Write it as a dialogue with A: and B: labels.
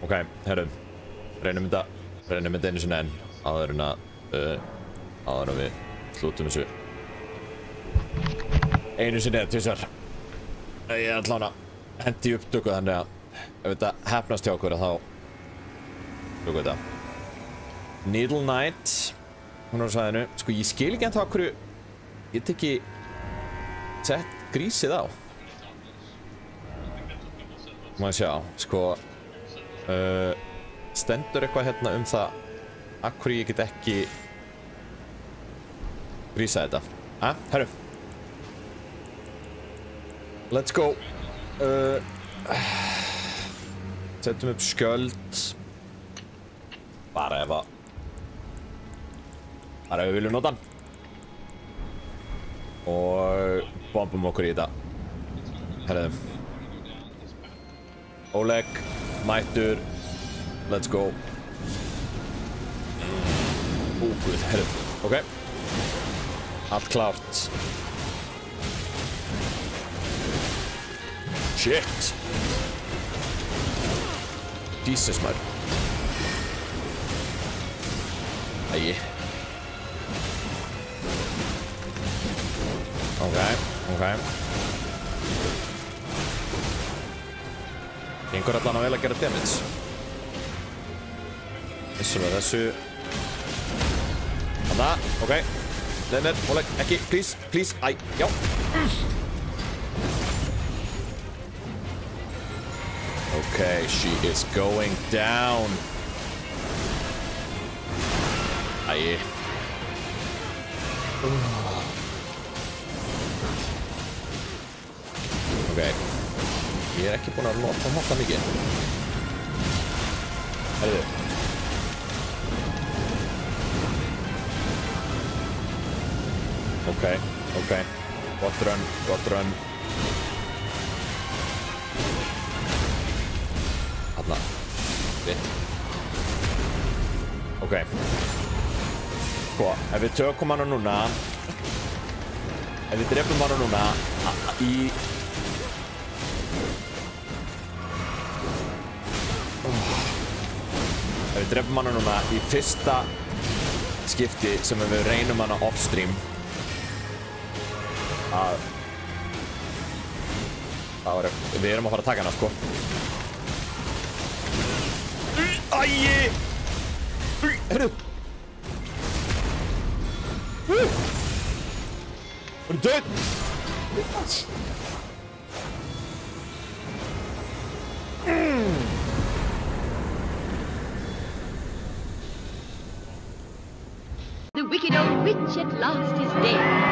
A: Okei, herru. Reynum þetta einu sinni enn áður en við slútum þessu einu sinni eða tvisvar. Ég ætla hana hendi í upptöku þannig að ef þetta hefnast hjá okkur þá tökum við þetta. Needle Knight hún er á svæðinu. Sko ég skil ekki ennþá okkur ég get ekki sett grísið á. Má ég sjá, sko stendur eitthvað hérna það akkur ég get ekki grísa þetta. Herru. Let's go. Settum upp skjöld. Bara ef við viljum nota hann. Og bombum okkur í þetta. Herru. Oleg, mættur. Let's go. Guð, herru. Ok. Allt klárt. Shit. Jesus, maður. Æi. Ok. Gengur allan að vel að gera damage. Þessum við þessu. Þarna, ok. Lenir, Oleg, ekki, please. Æ, já. Okay, she is going down. Æi. Ok. Ég ekki búinn að nota hóta mikið. Herðu. Ok. Gott run. Þarna. Rétt. Ok. Sko, ef við tökum hana núna. Ef við drefum hana núna í... Ef við drefum hana núna í fyrsta skipti sem við reynum hana off-stream við erum að fara að taka hana, sko. Æi! Herru! Er þú döð?
B: The wicked old witch at last is dead.